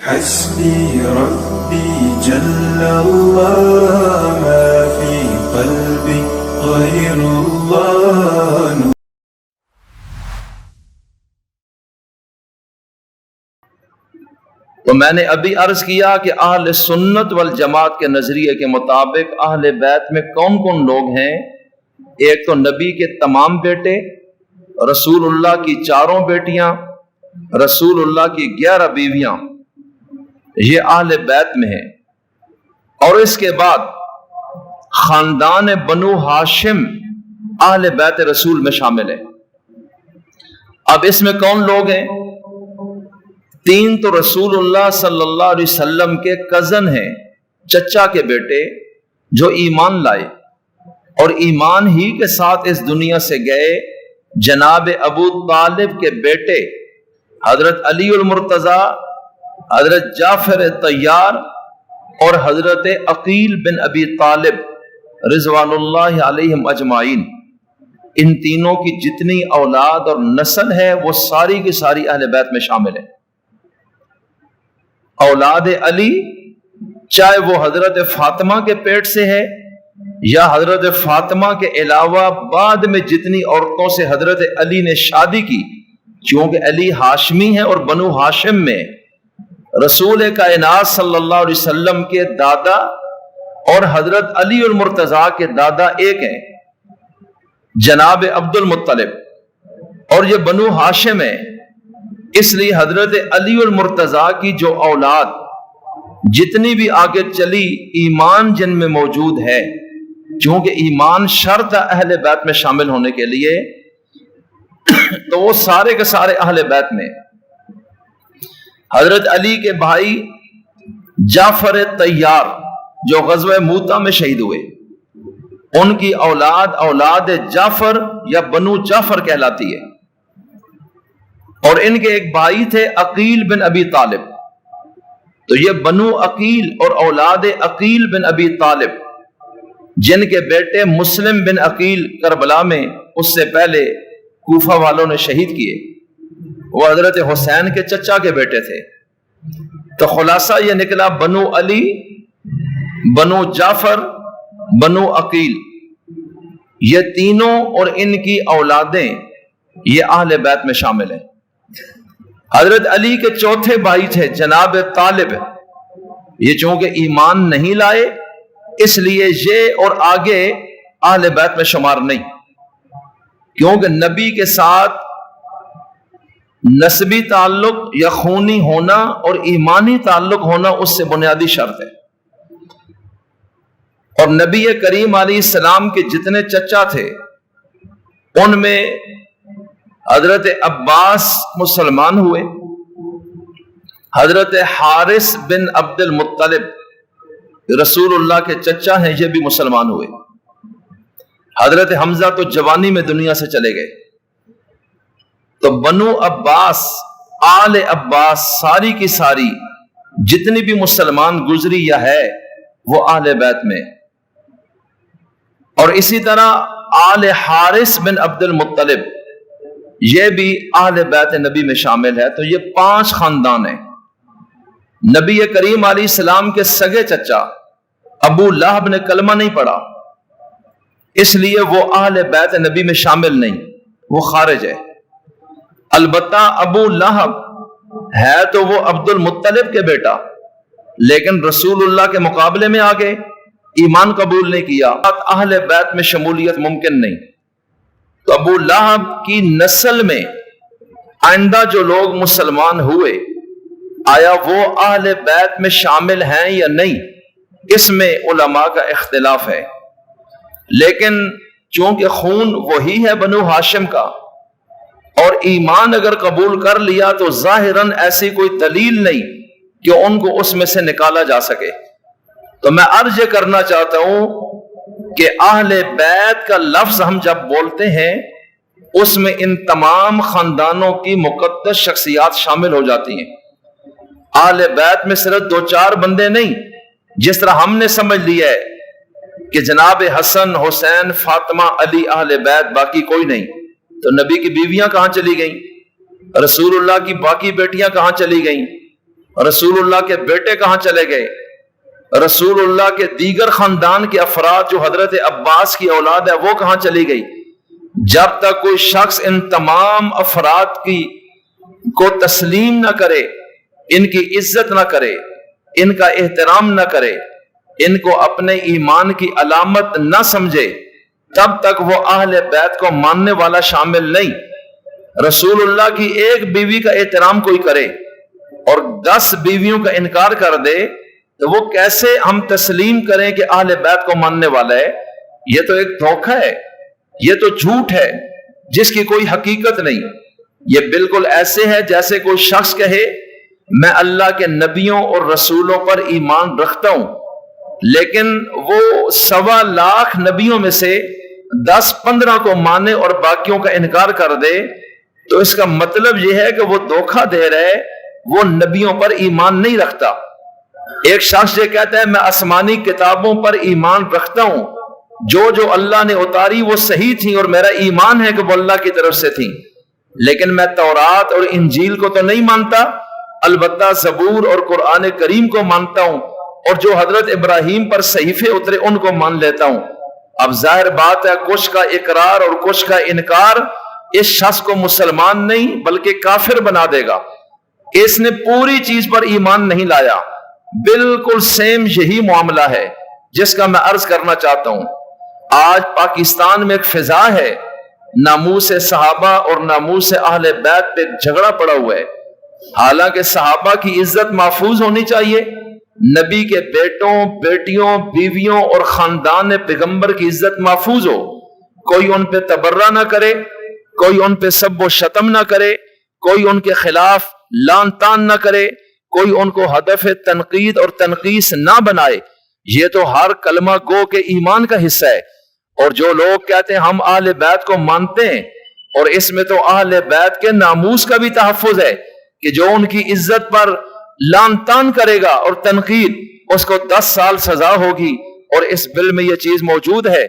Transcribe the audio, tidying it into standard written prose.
حسبي ربي جل الله ما في قلبي غير الله. تو میں نے ابھی عرض کیا کہ اہل سنت والجماعت کے نظریے کے مطابق اہل بیت میں کون کون لوگ ہیں؟ ایک تو نبی کے تمام بیٹے، رسول اللہ کی 4 بیٹیاں، رسول اللہ کی 11 بیویاں، یہ اہل بیت میں ہیں۔ اور اس کے بعد خاندان بنو ہاشم اہل بیت رسول میں شامل ہے۔ اب اس میں کون لوگ ہیں؟ 3 تو رسول اللہ صلی اللہ علیہ وسلم کے کزن ہیں، چچا کے بیٹے، جو ایمان لائے اور ایمان ہی کے ساتھ اس دنیا سے گئے۔ جناب ابو طالب کے بیٹے حضرت علی المرتضی، حضرت جعفر طیار اور حضرت عقیل بن ابی طالب رضوان اللہ علیہم اجمعین، ان تینوں کی جتنی اولاد اور نسل ہے وہ ساری کی ساری اہل بیت میں شامل ہے۔ اولاد علی، چاہے وہ حضرت فاطمہ کے پیٹ سے ہے یا حضرت فاطمہ کے علاوہ بعد میں جتنی عورتوں سے حضرت علی نے شادی کی، چونکہ علی ہاشمی ہے اور بنو ہاشم میں رسول کائنات صلی اللہ علیہ وسلم کے دادا اور حضرت علی المرتضی کے دادا ایک ہیں، جناب عبد المطلب، اور یہ بنو ہاشم ہے۔ اس لیے حضرت علی المرتضی کی جو اولاد جتنی بھی آگے چلی، ایمان جن میں موجود ہے، چونکہ ایمان شرط ہے اہل بیت میں شامل ہونے کے لیے، تو وہ سارے کے سارے اہل بیت میں۔ حضرت علی کے بھائی جعفر طیار جو غزوہ موتا میں شہید ہوئے، ان کی اولاد جعفر یا بنو جعفر کہلاتی ہے۔ اور ان کے ایک بھائی تھے عقیل بن ابی طالب، تو یہ بنو عقیل اور اولاد عقیل بن ابی طالب، جن کے بیٹے مسلم بن عقیل کربلا میں اس سے پہلے کوفہ والوں نے شہید کیے، وہ حضرت حسین کے چچا کے بیٹے تھے۔ تو خلاصہ یہ نکلا، بنو علی، بنو جعفر، بنو عقیل، یہ تینوں اور ان کی اولادیں یہ اہل بیت میں شامل ہیں۔ حضرت علی کے چوتھے بھائی تھے جناب طالب، یہ چونکہ ایمان نہیں لائے اس لیے یہ اور آگے اہل بیت میں شمار نہیں، کیونکہ نبی کے ساتھ نسبی تعلق یا خونی ہونا اور ایمانی تعلق ہونا اس سے بنیادی شرط ہے۔ اور نبی کریم علیہ السلام کے جتنے چچا تھے ان میں حضرت عباس مسلمان ہوئے، حضرت حارث بن عبد المطلب رسول اللہ کے چچا ہیں، یہ بھی مسلمان ہوئے۔ حضرت حمزہ تو جوانی میں دنیا سے چلے گئے۔ تو بنو عباس، آل عباس، ساری کی ساری جتنی بھی مسلمان گزری یا ہے وہ اہل بیت میں۔ اور اسی طرح آل حارث بن عبد المطلب یہ بھی اہل بیت نبی میں شامل ہے۔ تو یہ 5 خاندان ہیں۔ نبی کریم علیہ السلام کے سگے چچا ابو لہب نے کلمہ نہیں پڑھا، اس لیے وہ اہل بیت نبی میں شامل نہیں، وہ خارج ہے۔ البتہ ابو لہب ہے تو وہ عبد المطلب کے بیٹا، لیکن رسول اللہ کے مقابلے میں آگے ایمان قبول نہیں کیا، اہل بیت میں شمولیت ممکن نہیں۔ تو ابو لہب کی نسل میں آئندہ جو لوگ مسلمان ہوئے، آیا وہ اہل بیت میں شامل ہیں یا نہیں، اس میں علماء کا اختلاف ہے۔ لیکن چونکہ خون وہی ہے بنو ہاشم کا، اور ایمان اگر قبول کر لیا تو ظاہراً ایسی کوئی دلیل نہیں کہ ان کو اس میں سے نکالا جا سکے۔ تو میں عرض کرنا چاہتا ہوں کہ اہل بیت کا لفظ ہم جب بولتے ہیں اس میں ان تمام خاندانوں کی مقدس شخصیات شامل ہو جاتی ہیں۔ اہل بیت میں صرف 2-4 بندے نہیں، جس طرح ہم نے سمجھ لیا ہے کہ جناب حسن، حسین، فاطمہ، علی اہل بیت، باقی کوئی نہیں۔ تو نبی کی بیویاں کہاں چلی گئیں؟ رسول اللہ کی باقی بیٹیاں کہاں چلی گئیں؟ رسول اللہ کے بیٹے کہاں چلے گئے؟ رسول اللہ کے دیگر خاندان کے افراد جو حضرت عباس کی اولاد ہے وہ کہاں چلی گئی؟ جب تک کوئی شخص ان تمام افراد کو تسلیم نہ کرے، ان کی عزت نہ کرے، ان کا احترام نہ کرے، ان کو اپنے ایمان کی علامت نہ سمجھے، تب تک وہ اہل بیت کو ماننے والا شامل نہیں۔ رسول اللہ کی ایک بیوی کا احترام کوئی کرے اور 10 بیویوں کا انکار کر دے تو وہ کیسے ہم تسلیم کریں کہ اہل بیت کو ماننے والا ہے؟ یہ تو ایک دھوکہ ہے، یہ تو جھوٹ ہے جس کی کوئی حقیقت نہیں۔ یہ بالکل ایسے ہے جیسے کوئی شخص کہے میں اللہ کے نبیوں اور رسولوں پر ایمان رکھتا ہوں، لیکن وہ 1.25 لاکھ نبیوں میں سے 10-15 کو مانے اور باقیوں کا انکار کر دے، تو اس کا مطلب یہ ہے کہ وہ دھوکہ دے رہے، وہ نبیوں پر ایمان نہیں رکھتا۔ ایک شخص یہ کہتا ہے میں آسمانی کتابوں پر ایمان رکھتا ہوں، جو اللہ نے اتاری وہ صحیح تھیں اور میرا ایمان ہے کہ وہ اللہ کی طرف سے تھیں، لیکن میں تورات اور انجیل کو تو نہیں مانتا، البتہ زبور اور قرآن کریم کو مانتا ہوں، اور جو حضرت ابراہیم پر صحیفے اترے ان کو مان لیتا ہوں۔ اب ظاہر بات ہے کچھ کا اقرار اور کچھ کا انکار اس شخص کو مسلمان نہیں بلکہ کافر بنا دے گا۔ اس نے پوری چیز پر ایمان نہیں لایا۔ بالکل سیم یہی معاملہ ہے جس کا میں عرض کرنا چاہتا ہوں۔ آج پاکستان میں ایک فضا ہے، ناموس صحابہ اور ناموس اہل بیت پہ جھگڑا پڑا ہوا ہے۔ حالانکہ صحابہ کی عزت محفوظ ہونی چاہیے، نبی کے بیٹوں، بیٹیوں، بیویوں اور خاندان پیغمبر کی عزت محفوظ ہو، کوئی ان پہ تبرہ نہ کرے، کوئی ان پہ سب و شتم نہ کرے، کوئی ان کے خلاف لان تان نہ کرے، کوئی ان کو ہدف تنقید اور تنقیس نہ بنائے۔ یہ تو ہر کلمہ گو کے ایمان کا حصہ ہے۔ اور جو لوگ کہتے ہیں ہم اہل بیت کو مانتے ہیں، اور اس میں تو اہل بیت کے ناموس کا بھی تحفظ ہے کہ جو ان کی عزت پر لان تان کرے گا اور تنقید، اس کو 10 سال سزا ہوگی، اور اس بل میں یہ چیز موجود ہے